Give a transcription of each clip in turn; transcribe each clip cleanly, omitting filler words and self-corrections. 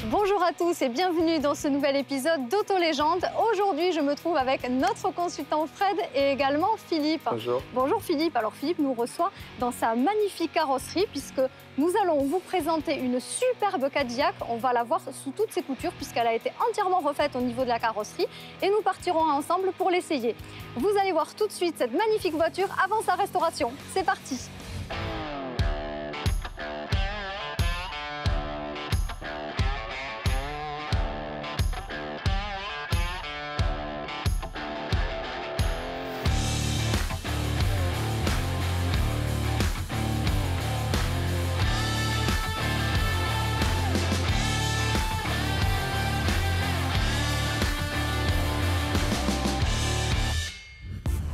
Bonjour à tous et bienvenue dans ce nouvel épisode d'Auto-Légende. Aujourd'hui, je me trouve avec notre consultant Fred et également Philippe. Bonjour. Bonjour Philippe. Alors Philippe nous reçoit dans sa magnifique carrosserie puisque nous allons vous présenter une superbe Cadillac. On va la voir sous toutes ses coutures puisqu'elle a été entièrement refaite au niveau de la carrosserie et nous partirons ensemble pour l'essayer. Vous allez voir tout de suite cette magnifique voiture avant sa restauration. C'est parti.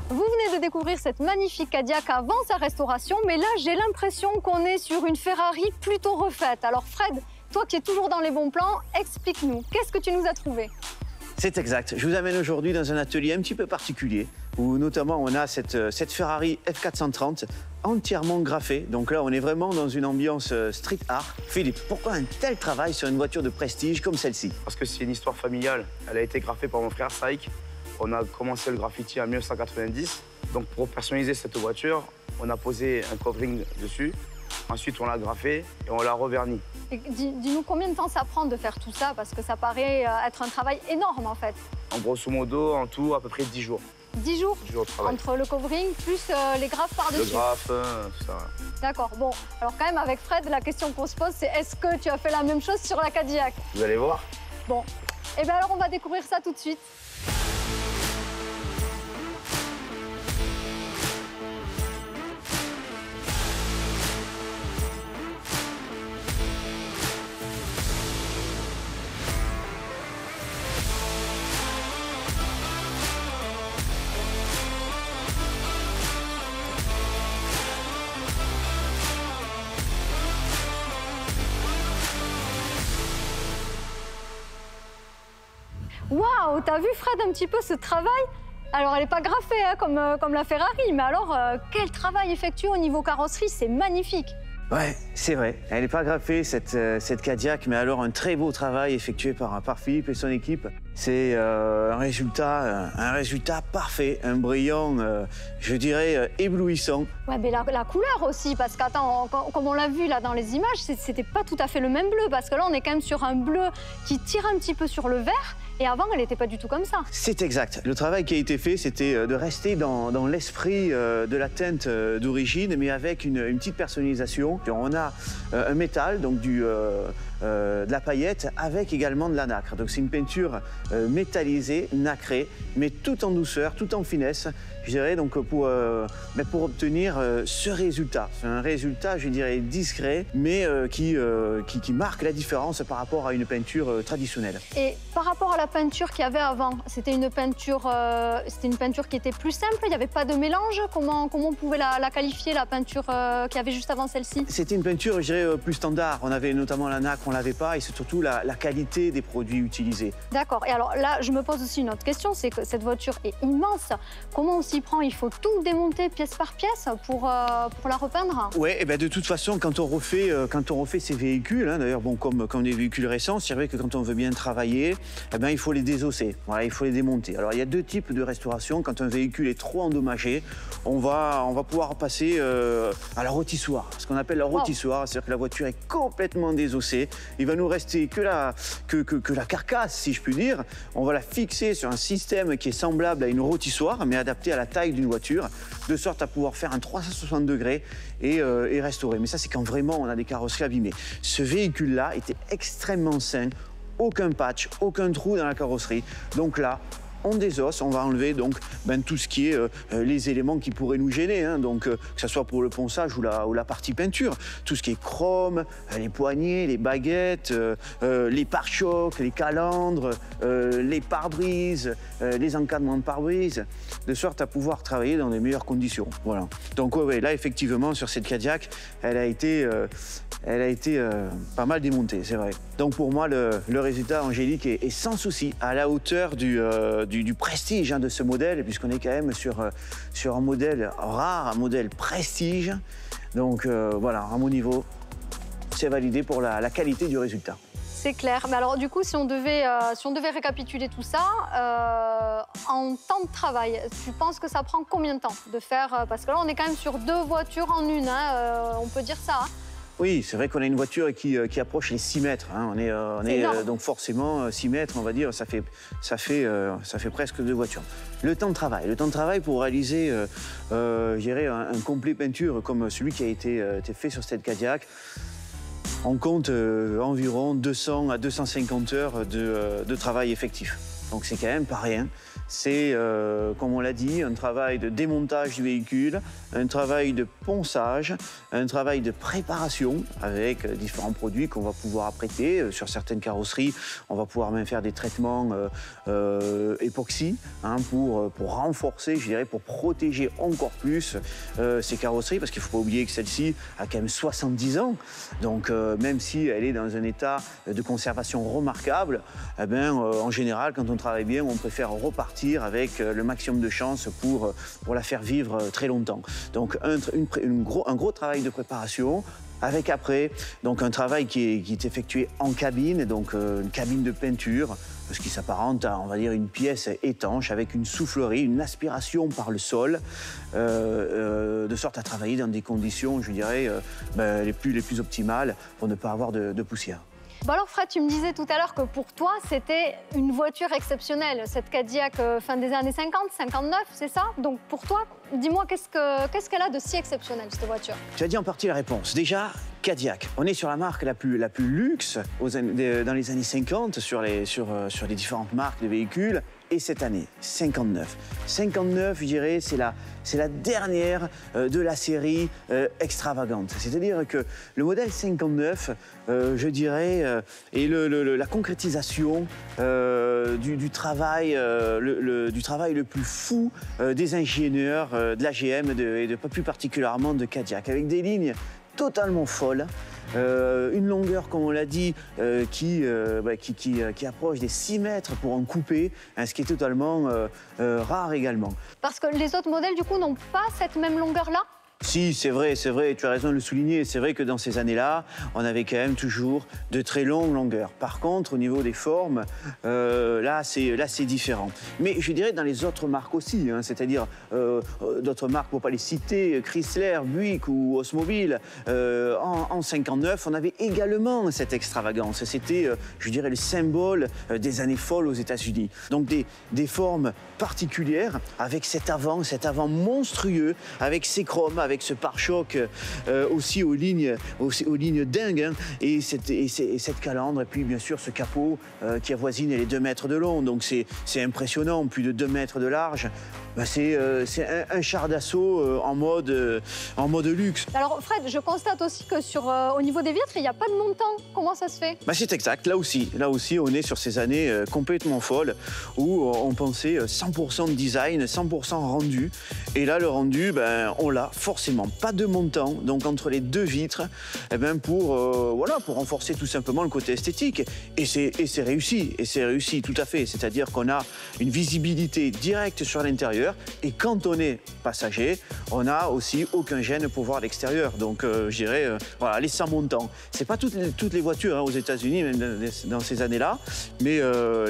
Vous venez de découvrir cette magnifique Cadillac avant sa restauration, mais là j'ai l'impression qu'on est sur une Ferrari plutôt refaite. Alors Fred, toi qui es toujours dans les bons plans, explique-nous, qu'est-ce que tu nous as trouvé? C'est exact. Je vous amène aujourd'hui dans un atelier un petit peu particulier, où notamment on a cette Ferrari F430 entièrement graffée. Donc là, on est vraiment dans une ambiance street art. Philippe, pourquoi un tel travail sur une voiture de prestige comme celle-ci? Parce que c'est une histoire familiale. Elle a été graffée par mon frère Saïk. On a commencé le graffiti en 1990. Donc pour personnaliser cette voiture, on a posé un covering dessus. Ensuite, on l'a graffé et on l'a reverni. Dis-nous combien de temps ça prend de faire tout ça, parce que ça paraît être un travail énorme en fait. En grosso modo, en tout, à peu près 10 jours. 10 jours, 10 jours de travail. Entre le covering plus les graffes par-dessus. Le graphe, tout ça. D'accord, bon, alors quand même avec Fred, la question qu'on se pose, c'est est-ce que tu as fait la même chose sur la Cadillac? Vous allez voir. Bon, et bien alors on va découvrir ça tout de suite. Waouh, t'as vu Fred un petit peu ce travail? Alors elle n'est pas graffée hein, comme la Ferrari, mais alors quel travail effectué au niveau carrosserie, c'est magnifique. Ouais, c'est vrai. Elle n'est pas graffée, cette Cadillac, mais alors un très beau travail effectué par Philippe et son équipe. C'est un résultat parfait, un brillant, je dirais, éblouissant. Ouais, mais la couleur aussi, parce qu'attends, comme on l'a vu là dans les images, c'était pas tout à fait le même bleu, parce que là on est quand même sur un bleu qui tire un petit peu sur le vert. Et avant, elle n'était pas du tout comme ça. C'est exact. Le travail qui a été fait, c'était de rester dans l'esprit de la teinte d'origine, mais avec une petite personnalisation. On a un métal, donc de la paillette, avec également de la nacre. Donc c'est une peinture métallisée, nacrée, mais tout en douceur, tout en finesse, je dirais, donc pour obtenir ce résultat. C'est un résultat, je dirais, discret, mais qui marque la différence par rapport à une peinture traditionnelle. Et par rapport à la peinture qu'il y avait avant, c'était une peinture qui était plus simple, il n'y avait pas de mélange. Comment on pouvait la qualifier, la peinture qu'il y avait juste avant celle-ci? C'était une peinture, je dirais, plus standard. On avait notamment la nacre, on ne l'avait pas, et c'est surtout la qualité des produits utilisés. D'accord. Et alors là, je me pose aussi une autre question, c'est que cette voiture est immense. Comment on s'y prend? Il faut tout démonter pièce par pièce pour la repeindre? Oui, et ben de toute façon, quand on refait ces véhicules, hein, d'ailleurs, bon, comme des véhicules récents, c'est vrai que quand on veut bien travailler, eh ben, il faut les désosser, voilà, il faut les démonter. Alors, il y a deux types de restauration. Quand un véhicule est trop endommagé, on va pouvoir passer à la rôtissoire, ce qu'on appelle la rôtissoire, c'est-à-dire que la voiture est complètement désossée. Il va nous rester que la carcasse, si je puis dire. On va la fixer sur un système qui est semblable à une rôtissoire, mais adapté à la taille d'une voiture, de sorte à pouvoir faire un 360 degrés et restaurer. Mais ça, c'est quand vraiment on a des carrosseries abîmées. Ce véhicule-là était extrêmement sain, aucun patch, aucun trou dans la carrosserie. Donc là, on désosse, on va enlever donc tout ce qui est les éléments qui pourraient nous gêner, hein, donc que ce soit pour le ponçage ou la partie peinture, tout ce qui est chrome, les poignées, les baguettes, les pare-chocs, les calandres, les pare-brises, les encadrements de pare-brise, de sorte à pouvoir travailler dans les meilleures conditions. Voilà. Donc ouais, là effectivement sur cette Cadillac, elle a été pas mal démontée, c'est vrai. Donc pour moi, le résultat, Angélique, est sans souci à la hauteur du prestige de ce modèle, puisqu'on est quand même sur un modèle rare, un modèle prestige. Donc voilà, à mon niveau, c'est validé pour la qualité du résultat. C'est clair. Mais alors du coup, si on devait récapituler tout ça, en temps de travail, tu penses que ça prend combien de temps de faire parce que là, on est quand même sur 2 voitures en une, hein, on peut dire ça. Hein. Oui, c'est vrai qu'on a une voiture qui approche les 6 mètres. Hein. On est donc forcément 6 mètres, on va dire, ça fait presque 2 voitures. Le temps de travail pour réaliser, je dirais, un complet peinture comme celui qui a été fait sur cette Cadillac, on compte environ 200 à 250 heures de travail effectif. Donc c'est quand même pas rien. C'est, comme on l'a dit, un travail de démontage du véhicule, un travail de ponçage, un travail de préparation avec différents produits qu'on va pouvoir apprêter. Sur certaines carrosseries, on va pouvoir même faire des traitements époxy pour renforcer, je dirais, pour protéger encore plus ces carrosseries, parce qu'il ne faut pas oublier que celle-ci a quand même 70 ans. Donc même si elle est dans un état de conservation remarquable, eh bien, en général, quand on travaille bien, on préfère repartir avec le maximum de chances pour la faire vivre très longtemps. Donc un gros travail de préparation, avec après donc un travail qui est effectué en cabine, donc une cabine de peinture, ce qui s'apparente à, on va dire, une pièce étanche avec une soufflerie, une aspiration par le sol, de sorte à travailler dans des conditions, je dirais, les plus optimales pour ne pas avoir de poussière. Bon alors Fred, tu me disais tout à l'heure que pour toi, c'était une voiture exceptionnelle, cette Cadillac fin des années 50, 59, c'est ça? Donc pour toi, dis-moi, qu'est-ce qu'elle a de si exceptionnel, cette voiture? Tu as dit en partie la réponse. Déjà, Cadillac. On est sur la marque la plus luxe dans les années 50, sur les différentes marques de véhicules. Et cette année, 59. 59, je dirais, c'est la dernière de la série extravagante. C'est-à-dire que le modèle 59, je dirais, est la concrétisation du travail le plus fou des ingénieurs de la GM et plus particulièrement de Cadillac, avec des lignes totalement folles. Une longueur, comme on l'a dit, qui approche des 6 mètres pour en couper, hein, ce qui est totalement rare également. Parce que les autres modèles, du coup, n'ont pas cette même longueur-là? Si, c'est vrai, tu as raison de le souligner. C'est vrai que dans ces années-là, on avait quand même toujours de très longues longueurs. Par contre, au niveau des formes, là, c'est différent. Mais je dirais dans les autres marques aussi, hein, c'est-à-dire d'autres marques, pour ne pas les citer, Chrysler, Buick ou Oldsmobile, en 59, on avait également cette extravagance. C'était, je dirais, le symbole des années folles aux États-Unis. Donc des formes particulières, avec cet avant monstrueux, avec ces chromes, avec ce pare-choc aussi aux lignes dingues, hein, et cette calandre, et puis bien sûr ce capot qui avoisine les 2 mètres de long, donc c'est impressionnant, plus de 2 mètres de large. Ben c'est un char d'assaut en mode luxe. Alors Fred, je constate aussi que au niveau des vitres, il n'y a pas de montant. Comment ça se fait? Ben c'est exact, là aussi, on est sur ces années complètement folles où on pensait 100% de design, 100% rendu. Et là, le rendu, ben, on l'a forcément. Pas de montant, donc entre les 2 vitres, eh ben, pour renforcer tout simplement le côté esthétique. Et c'est réussi, tout à fait. C'est-à-dire qu'on a une visibilité directe sur l'intérieur. Et quand on est passager, on n'a aussi aucun gêne pour voir l'extérieur. Donc, je dirais, voilà, les sans montants. C'est pas toutes les voitures, hein, aux États-Unis, même dans ces années-là, mais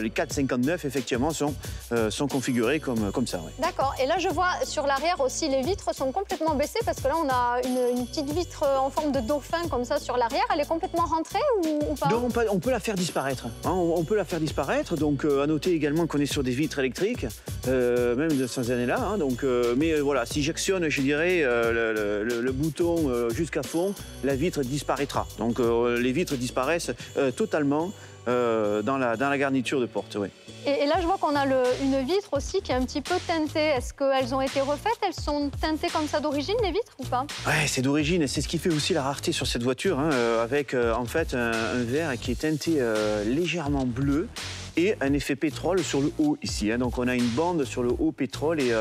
les 459, effectivement, sont configurés comme ça. Ouais. D'accord. Et là, je vois sur l'arrière aussi, les vitres sont complètement baissées parce que là, on a une petite vitre en forme de dauphin comme ça sur l'arrière. Elle est complètement rentrée ou pas? Non, on peut la faire disparaître. Hein, on peut la faire disparaître. Donc, à noter également qu'on est sur des vitres électriques, même de ces années-là. Hein, donc, mais voilà, si j'actionne, je dirais, le bouton jusqu'à fond, la vitre disparaîtra. Donc, les vitres disparaissent totalement. dans la garniture de porte. Ouais. Et là, je vois qu'on a une vitre aussi qui est un petit peu teintée. Est-ce qu'elles ont été refaites? Elles sont teintées comme ça d'origine, les vitres, ou pas? Ouais, c'est d'origine et c'est ce qui fait aussi la rareté sur cette voiture, hein, avec en fait un verre qui est teinté légèrement bleu et un effet pétrole sur le haut ici. Hein. Donc on a une bande sur le haut pétrole et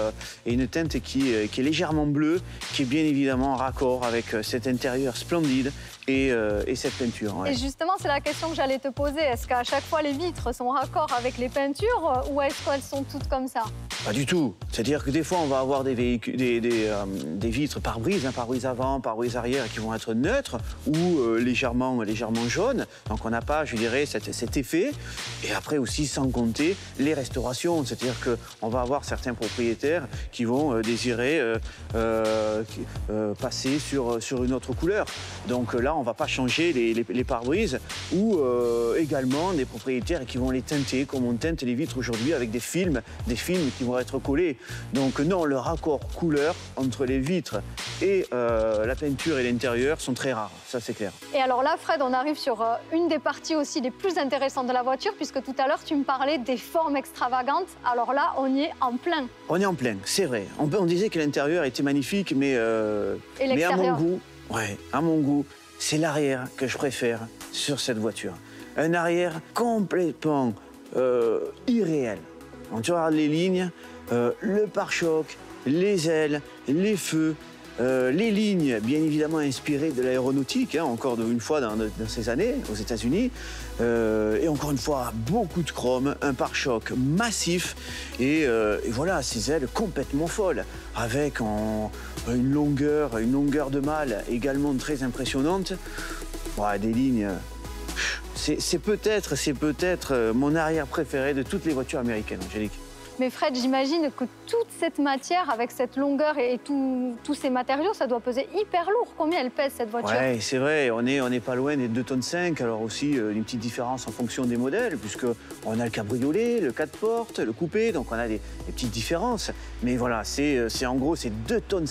une teinte qui est légèrement bleue, qui est bien évidemment en raccord avec cet intérieur splendide et cette peinture. Ouais. Et justement, c'est la question que j'allais te poser. Est-ce qu'à chaque fois les vitres sont raccord avec les peintures ou est-ce qu'elles sont toutes comme ça? Pas du tout. C'est-à-dire que des fois, on va avoir des vitres pare-brise, hein, pare-brise avant, pare-brise arrière, qui vont être neutres ou légèrement jaunes. Donc on n'a pas, je dirais, cet effet. Et après aussi, sans compter les restaurations. C'est-à-dire qu'on va avoir certains propriétaires qui vont désirer passer sur une autre couleur. Donc là, on ne va pas changer les pare-brises ou également des propriétaires qui vont les teinter, comme on teinte les vitres aujourd'hui avec des films qui vont être collés. Donc non, le raccord couleur entre les vitres et la peinture et l'intérieur sont très rares, ça c'est clair. Et alors là, Fred, on arrive sur une des parties aussi les plus intéressantes de la voiture, puisque tout à l'heure, tu me parlais des formes extravagantes. Alors là, on y est en plein. On est en plein, c'est vrai. On disait que l'intérieur était magnifique, mais à mon goût, c'est l'arrière que je préfère sur cette voiture. Un arrière complètement irréel. Quand tu regardes les lignes, le pare-choc, les ailes, les feux, les lignes bien évidemment inspirées de l'aéronautique, hein, encore une fois dans ces années aux États-Unis, et encore une fois beaucoup de chrome, un pare-choc massif et voilà ces ailes complètement folles avec une longueur de malle également très impressionnante. Ouais, des lignes. C'est peut-être mon arrière préféré de toutes les voitures américaines, Angélique. Mais Fred, j'imagine que toute cette matière, avec cette longueur et tous ces matériaux, ça doit peser hyper lourd. Combien elle pèse, cette voiture? Oui, c'est vrai, on n'est pas loin des 2,5 tonnes. Alors aussi, une petite différence en fonction des modèles, puisqu'on a le cabriolet, le 4 portes, le coupé, donc on a des petites différences. Mais voilà, en gros, c'est 2,5 tonnes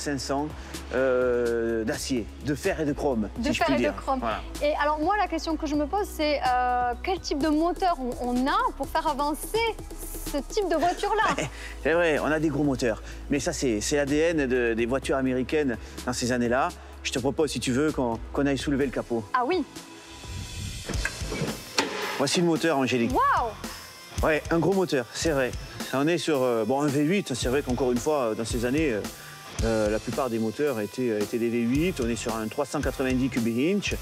d'acier, de fer et de chrome, de fer et de chrome. Voilà. Et alors moi, la question que je me pose, c'est quel type de moteur on a pour faire avancer ce type de voiture-là? C'est vrai, on a des gros moteurs. Mais ça, c'est l'ADN des voitures américaines dans ces années-là. Je te propose, si tu veux, qu'on aille soulever le capot. Ah oui. Voici le moteur, Angélique. Waouh! Ouais, un gros moteur, c'est vrai. On est sur un V8. C'est vrai qu'encore une fois, dans ces années, la plupart des moteurs étaient des V8. On est sur un 390 cubic inch,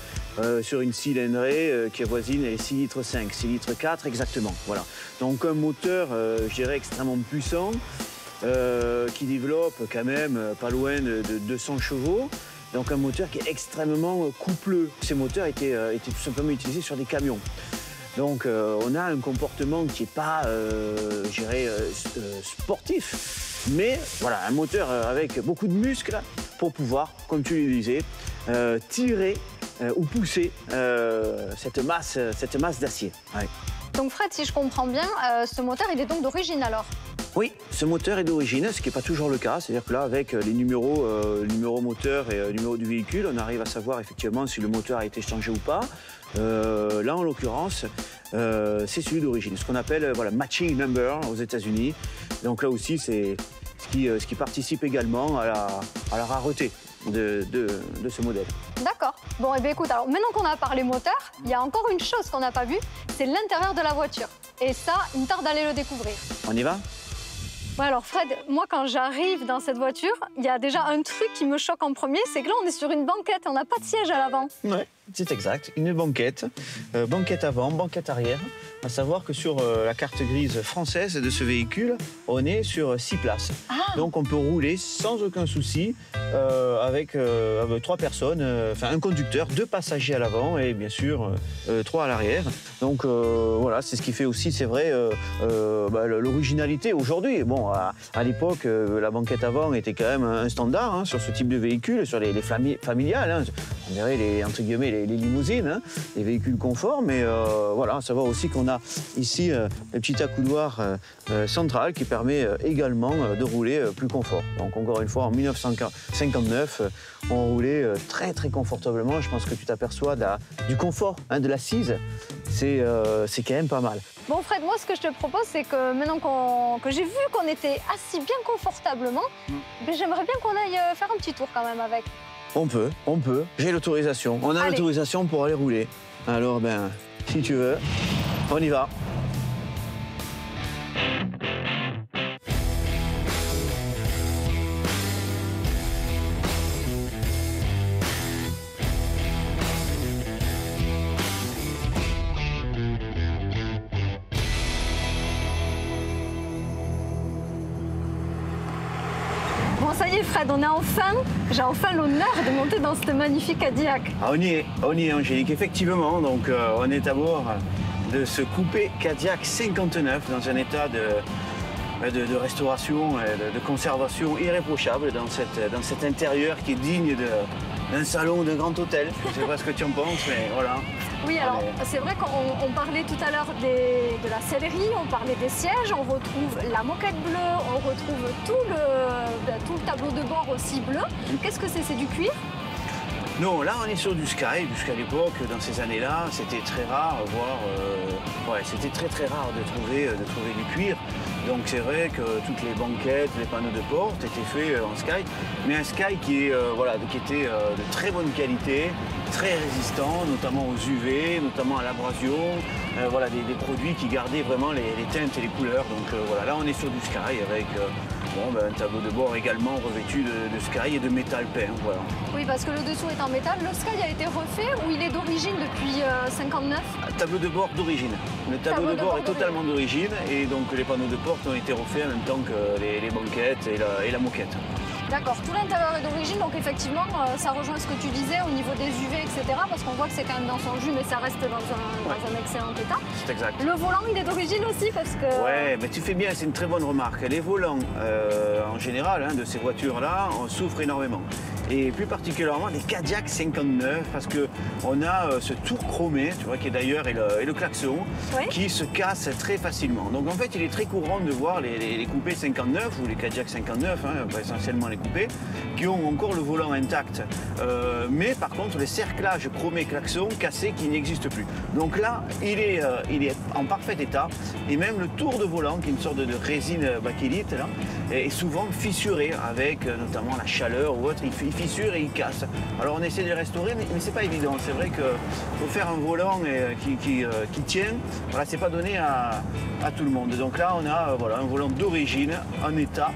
sur une cylindrée qui avoisine les 6 litres 5, 6 litres 4 exactement. Voilà. Donc un moteur, je dirais, extrêmement puissant, qui développe quand même pas loin de 200 chevaux. Donc un moteur qui est extrêmement coupleux. Ces moteurs étaient tout simplement utilisés sur des camions. Donc on a un comportement qui n'est pas, je dirais, sportif, mais voilà, un moteur avec beaucoup de muscles pour pouvoir, comme tu le disais, tirer ou pousser cette masse d'acier. Ouais. Donc Fred, si je comprends bien, ce moteur, il est donc d'origine alors? Oui, ce moteur est d'origine, ce qui n'est pas toujours le cas. C'est-à-dire que là, avec les numéros moteur et numéro du véhicule, on arrive à savoir effectivement si le moteur a été changé ou pas. Là, en l'occurrence, c'est celui d'origine, ce qu'on appelle matching number aux États-Unis. Donc là aussi, c'est ce qui participe également à la rareté de ce modèle. D'accord. Bon, et bien écoute, alors maintenant qu'on a parlé moteur, il y a encore une chose qu'on n'a pas vue, c'est l'intérieur de la voiture. Et ça, il me tarde d'aller le découvrir. On y va? Ouais, alors Fred, moi quand j'arrive dans cette voiture, il y a déjà un truc qui me choque en premier, c'est que là on est sur une banquette, on n'a pas de siège à l'avant. Ouais, c'est exact, une banquette, banquette avant, banquette arrière. À savoir que sur la carte grise française de ce véhicule, on est sur 6 places. Ah. Donc on peut rouler sans aucun souci avec 3 personnes, enfin un conducteur, 2 passagers à l'avant et bien sûr 3 à l'arrière. Donc voilà, c'est ce qui fait aussi, c'est vrai, l'originalité aujourd'hui. Bon, à l'époque, la banquette avant était quand même un standard hein, sur ce type de véhicule, sur les familiales. Hein. On dirait entre guillemets les limousines, hein, les véhicules confort, mais voilà, à savoir aussi qu'on a ici le petit accoudoir central qui permet également de rouler plus confort. Donc encore une fois, en 1959, on roulait très très confortablement. Je pense que tu t'aperçois du confort, hein, de l'assise. c'est quand même pas mal. Bon Fred, moi ce que je te propose, c'est que maintenant que j'ai vu qu'on était assis bien confortablement, ben, j'aimerais bien qu'on aille faire un petit tour quand même avec. On peut. J'ai l'autorisation. On a l'autorisation pour aller rouler. Alors ben, si tu veux, on y va. Bon, ça y est Fred, j'ai enfin l'honneur de monter dans cette magnifique Cadillac. Ah, on y est Angélique, effectivement. Donc on est à bord de ce coupé Cadillac 59 dans un état de restauration et de conservation irréprochable dans cet intérieur qui est digne d'un salon de grand hôtel. Je ne sais pas ce que tu en penses, mais voilà. Oui, alors c'est vrai qu'on parlait tout à l'heure de la sellerie, on parlait des sièges, on retrouve la moquette bleue, on retrouve tout le tableau de bord aussi bleu. Qu'est-ce que c'est? C'est du cuir? Non, là on est sur du Sky, puisqu'à l'époque, dans ces années-là, c'était très rare, c'était très rare de trouver du cuir. Donc c'est vrai que toutes les banquettes, les panneaux de porte étaient faits en Sky, mais un Sky qui était de très bonne qualité, très résistant, notamment aux UV, notamment à l'abrasion, des produits qui gardaient vraiment les teintes et les couleurs. Donc voilà, là on est sur du Sky avec un tableau de bord également revêtu de Sky et de métal peint. Voilà. Oui, parce que le dessous est en métal. Le Sky a été refait ou il est d'origine depuis 59? Tableau de bord d'origine. Le tableau de bord est totalement d'origine et donc les panneaux de porte ont été refaits en même temps que les banquettes et la moquette. D'accord, tout l'intérieur est d'origine, donc effectivement, ça rejoint ce que tu disais au niveau des UV, etc. Parce qu'on voit que c'est quand même dans son jus, mais ça reste dans un excellent état. C'est exact. Le volant, il est d'origine aussi parce que... Ouais, mais tu fais bien, c'est une très bonne remarque. Les volants, en général, de ces voitures-là, on souffre énormément. Et plus particulièrement des Cadillac 59, parce qu'on a ce tour chromé, tu vois, qui est d'ailleurs, et le klaxon, qui se casse très facilement. Donc en fait, il est très courant de voir les coupés 59, ou les Cadillac 59, essentiellement les coupés, qui ont encore le volant intact. Mais par contre, les cerclages chromés klaxon cassés qui n'existent plus. Donc là, il est en parfait état, et même le tour de volant, qui est une sorte de résine bakélite, là, est souvent fissuré avec notamment la chaleur ou autre. Il fissure et il casse. Alors on essaie de les restaurer, mais c'est pas évident. C'est vrai qu'il faut faire un volant qui tient. Voilà, c'est pas donné à tout le monde. Donc là, on a un volant d'origine, en état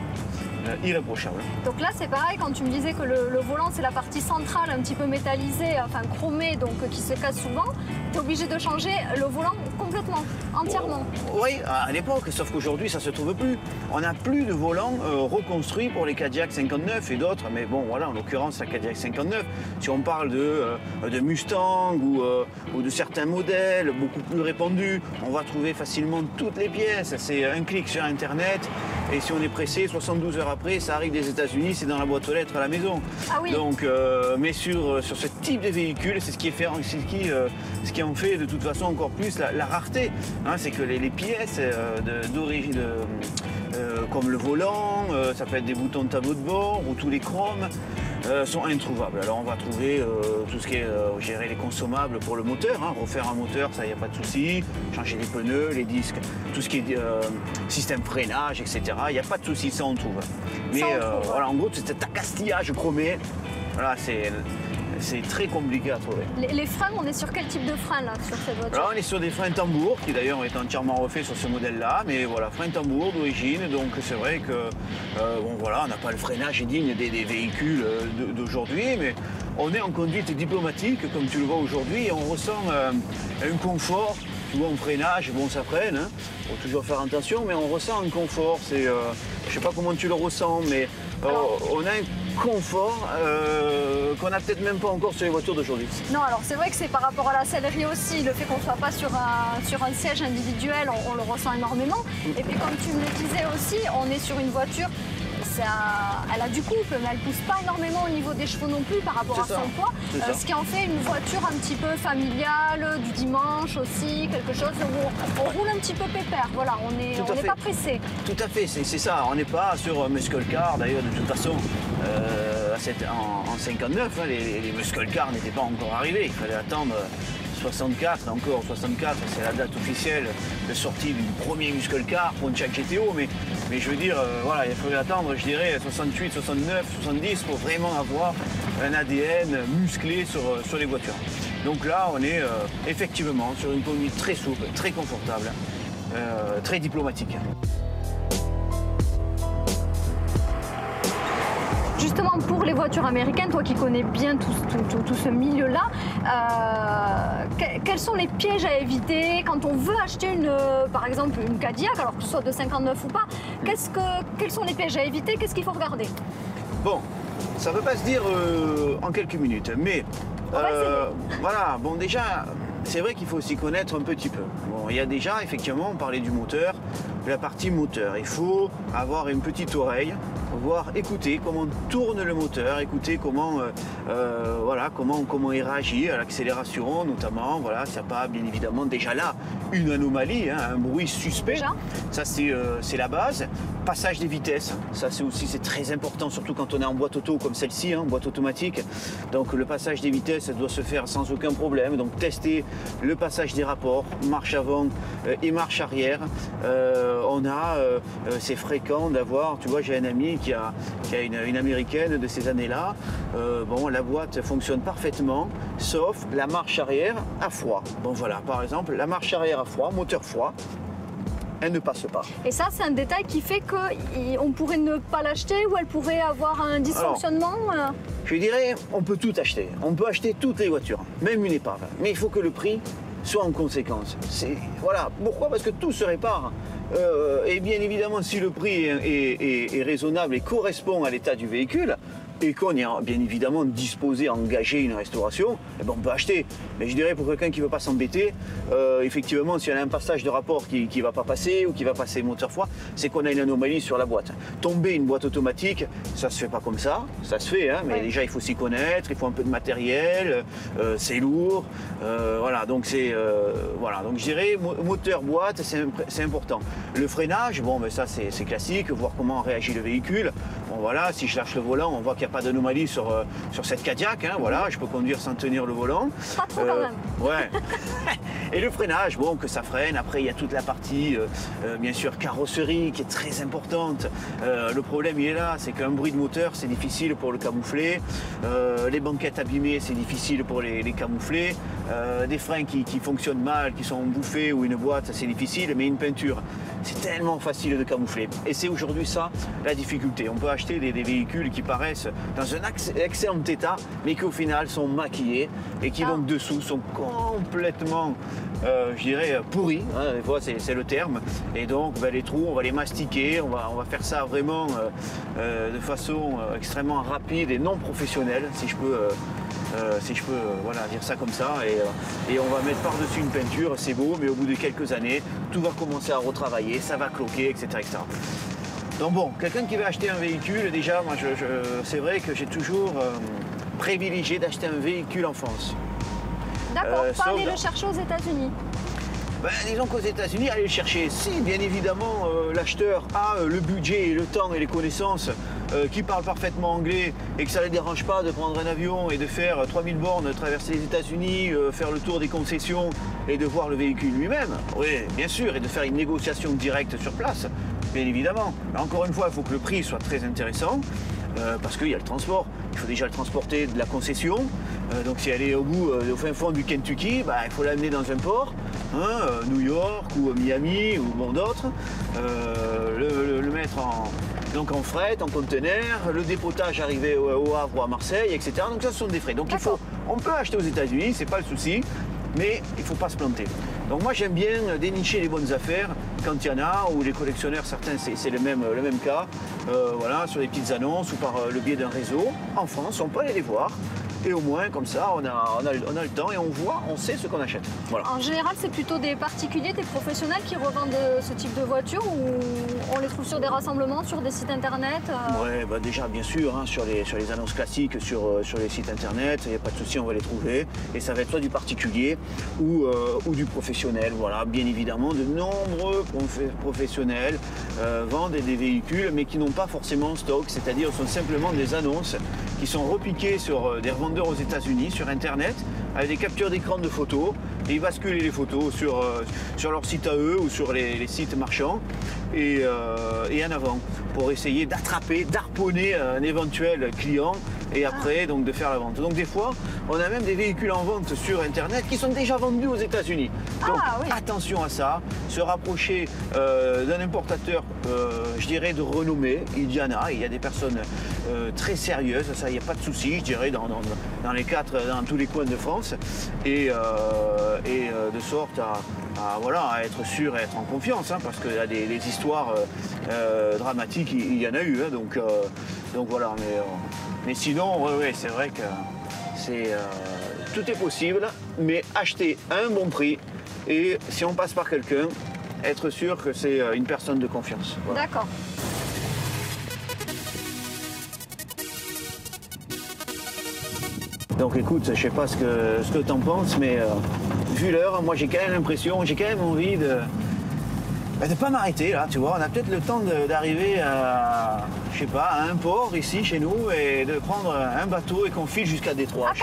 irréprochable. Donc là, c'est pareil, quand tu me disais que le volant, c'est la partie centrale, un petit peu métallisée, enfin chromée, donc qui se casse souvent, tu es obligé de changer le volant complètement, entièrement. Oui, à l'époque, sauf qu'aujourd'hui, ça se trouve plus. On n'a plus de volant reconstruit pour les Cadillac 59 et d'autres, mais bon, voilà, en l'occurrence, la Cadillac 59, si on parle de Mustang ou de certains modèles beaucoup plus répandus, on va trouver facilement toutes les pièces. C'est un clic sur Internet, et si on est pressé, 72 heures après, ça arrive des États-Unis, c'est dans la boîte aux lettres à la maison. Ah oui. Donc, mais sur ce type de véhicule, c'est ce qui en fait de toute façon encore plus la rareté. C'est que les pièces d'origine, comme le volant, ça peut être des boutons de tableau de bord ou tous les chromes, sont introuvables. Alors on va trouver tout ce qui est gérer les consommables pour le moteur, refaire un moteur, ça, il n'y a pas de souci, changer les pneus, les disques, tout ce qui est système freinage, etc. Il n'y a pas de souci, ça on trouve. Mais voilà, en gros, c'est un accastillage chromé. Voilà, c'est très compliqué à trouver. Les freins, on est sur quel type de frein là sur cette voiture? Alors on est sur des freins tambour qui d'ailleurs ont été entièrement refaits sur ce modèle-là, mais voilà, freins tambour d'origine, donc c'est vrai que on n'a pas le freinage digne des véhicules d'aujourd'hui, mais on est en conduite diplomatique comme tu le vois aujourd'hui et on ressent un confort. Tu vois, en freinage, bon, ça freine, faut toujours faire attention, mais on ressent un confort. Je sais pas comment tu le ressens, mais on a un confort qu'on n'a peut-être même pas encore sur les voitures d'aujourd'hui. Non, alors c'est vrai que c'est par rapport à la sellerie aussi, le fait qu'on ne soit pas sur un siège individuel, on le ressent énormément. Et puis comme tu me le disais aussi, on est sur une voiture, elle a du couple, mais elle ne pousse pas énormément au niveau des chevaux non plus par rapport à son poids. Ce qui en fait une voiture un petit peu familiale, du dimanche aussi, quelque chose où on roule un petit peu pépère. Voilà, on n'est pas pressé. Tout à fait, c'est ça. On n'est pas sur un muscle car, d'ailleurs, de toute façon. En 59, les muscle cars n'étaient pas encore arrivés. Il fallait attendre 64, encore 64, c'est la date officielle de sortie du premier muscle car Pontiac GTO, mais je veux dire, voilà, il faudrait attendre, je dirais, 68, 69, 70 pour vraiment avoir un ADN musclé sur les voitures. Donc là, on est effectivement sur une conduite très souple, très confortable, très diplomatique. Justement, pour les voitures américaines, toi qui connais bien tout ce milieu-là, quels sont les pièges à éviter quand on veut acheter par exemple une Cadillac, alors que ce soit de 59 ou pas, quels sont les pièges à éviter, qu'est-ce qu'il faut regarder? Bon, ça ne peut pas se dire en quelques minutes, mais voilà, bon déjà, c'est vrai qu'il faut s'y connaître un petit peu. Bon, il y a déjà, effectivement, on parlait du moteur, de la partie moteur. Il faut avoir une petite oreille, voir, écouter comment tourne le moteur, écouter comment, voilà, comment il réagit à l'accélération, notamment. Voilà, s'il n'y a pas, bien évidemment, déjà là, une anomalie, hein, un bruit suspect. Déjà. Ça, c'est la base. Passage des vitesses, ça c'est très important, surtout quand on est en boîte auto comme celle-ci, hein, boîte automatique. Donc le passage des vitesses doit se faire sans aucun problème. Donc tester le passage des rapports, marche avant et marche arrière. C'est fréquent d'avoir, tu vois, j'ai un ami qui a une américaine de ces années-là. Bon, la boîte fonctionne parfaitement, sauf la marche arrière à froid. Bon voilà, par exemple, la marche arrière à froid, moteur froid, elle ne passe pas. Et ça, c'est un détail qui fait qu'on pourrait ne pas l'acheter ou elle pourrait avoir un dysfonctionnement. Alors, je dirais, on peut tout acheter. On peut acheter toutes les voitures, même une épave. Mais il faut que le prix soit en conséquence. Voilà. Pourquoi? Parce que tout se répare. Et bien évidemment, si le prix est raisonnable et correspond à l'état du véhicule, et qu'on est bien évidemment disposé à engager une restauration, eh ben on peut acheter. Mais je dirais pour quelqu'un qui ne veut pas s'embêter, effectivement, s'il y a un passage de rapport qui ne va pas passer ou qui va passer moteur froid, c'est qu'on a une anomalie sur la boîte. Tomber une boîte automatique, ça ne se fait pas comme ça se fait, hein, mais ouais. Déjà il faut s'y connaître, il faut un peu de matériel, c'est lourd, voilà, donc voilà, donc je dirais moteur, boîte, c'est important. Le freinage, bon, mais ça c'est classique, voir comment réagit le véhicule. Bon voilà, si je lâche le volant, on voit qu'il n'y a pas d'anomalie sur cette Cadillac, hein, voilà, je peux conduire sans tenir le volant. Pas trop quand même. Ouais. Et le freinage, bon, que ça freine. Après, il y a toute la partie, bien sûr, carrosserie qui est très importante. Le problème, il est là, c'est qu'un bruit de moteur, c'est difficile pour le camoufler. Les banquettes abîmées, c'est difficile pour les camoufler. Des freins qui fonctionnent mal, qui sont bouffés ou une boîte, c'est difficile. Mais une peinture, c'est tellement facile de camoufler. Et c'est aujourd'hui ça, la difficulté. On peut acheter des véhicules qui paraissent dans un excellent état, mais qui au final sont maquillés et qui donc dessous sont complètement, je dirais, pourris. Hein, des fois, c'est le terme. Et donc, les trous, on va les mastiquer. On va faire ça vraiment de façon extrêmement rapide et non professionnelle, si je peux voilà, dire ça comme ça, et on va mettre par-dessus une peinture, c'est beau, mais au bout de quelques années, tout va commencer à retravailler, ça va cloquer, etc. etc. Donc bon, quelqu'un qui veut acheter un véhicule, déjà, moi, c'est vrai que j'ai toujours privilégié d'acheter un véhicule en France. D'accord, pas aller le chercher aux États-Unis. Ben, disons qu'aux États-Unis, aller le chercher, si bien évidemment l'acheteur a le budget et le temps et les connaissances, qui parle parfaitement anglais et que ça ne les dérange pas de prendre un avion et de faire 3000 bornes, traverser les États-Unis, faire le tour des concessions et de voir le véhicule lui-même, oui, bien sûr, et de faire une négociation directe sur place, bien évidemment. Mais encore une fois, il faut que le prix soit très intéressant. Parce qu'il y a le transport, il faut déjà le transporter de la concession, donc si elle est au fin fond du Kentucky, il faut l'amener dans un port, hein, New York ou Miami ou bon d'autres, le mettre en fret, en conteneur, le dépotage arrivé au Havre ou à Marseille, etc. Donc ça ce sont des frais. Donc on peut acheter aux États-Unis, c'est pas le souci, mais il ne faut pas se planter. Donc moi j'aime bien dénicher les bonnes affaires quand il y en a, ou les collectionneurs, certains c'est le même cas, voilà, sur des petites annonces ou par le biais d'un réseau. En France, on peut aller les voir. Et au moins, comme ça, on a le temps et on sait ce qu'on achète. Voilà. En général, c'est plutôt des particuliers, des professionnels qui revendent ce type de voiture, ou on les trouve sur des rassemblements, sur des sites internet Oui, déjà, bien sûr, hein, sur les annonces classiques, sur les sites internet, il n'y a pas de souci, on va les trouver. Et ça va être soit du particulier ou du professionnel. Voilà, bien évidemment, de nombreux professionnels vendent des véhicules, mais qui n'ont pas forcément stock, c'est-à-dire sont simplement des annonces qui sont repiquées sur des revendeurs revendeurs aux États-Unis sur Internet avec des captures d'écran de photos. Et ils basculent les photos sur leur site à eux ou sur les sites marchands et en avant pour essayer d'attraper, d'harponner un éventuel client et après donc de faire la vente. Donc des fois, on a même des véhicules en vente sur Internet qui sont déjà vendus aux États-Unis. Donc oui. attention à ça, se rapprocher d'un importateur, je dirais de renommée. Il y en a, il y a des personnes très sérieuses, ça il n'y a pas de souci, je dirais dans tous les coins de France et de sorte à être sûr et être en confiance, hein, parce qu'il y a des histoires dramatiques, il y en a eu, hein, donc voilà. Mais sinon, ouais, c'est vrai que tout est possible, mais acheter à un bon prix et si on passe par quelqu'un, être sûr que c'est une personne de confiance. Voilà. D'accord. Donc écoute, je sais pas ce que tu en penses, mais vu l'heure, moi j'ai quand même l'impression, j'ai quand même envie de pas m'arrêter là, tu vois. On a peut-être le temps d'arriver à, je sais pas, à un port ici chez nous et de prendre un bateau et qu'on file jusqu'à Détroit. Je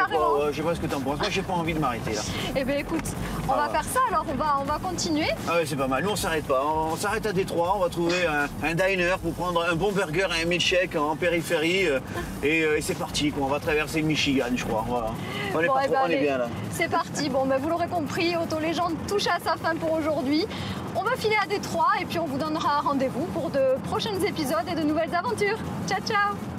sais pas ce que tu en penses. Moi j'ai pas envie de m'arrêter là. Eh bien écoute, on va faire ça alors, on va continuer. Ah ouais, c'est pas mal. Nous on s'arrête pas. On s'arrête à Détroit, on va trouver un diner pour prendre un bon burger et un milkshake en périphérie et c'est parti quoi. On va traverser le Michigan, je crois. Voilà. On est bien là. C'est parti. Bon, vous l'aurez compris, Autolégende touche à sa fin pour aujourd'hui. On va filer à Détroit et puis on vous donnera rendez-vous pour de prochains épisodes et de nouvelles aventures. Ciao, ciao!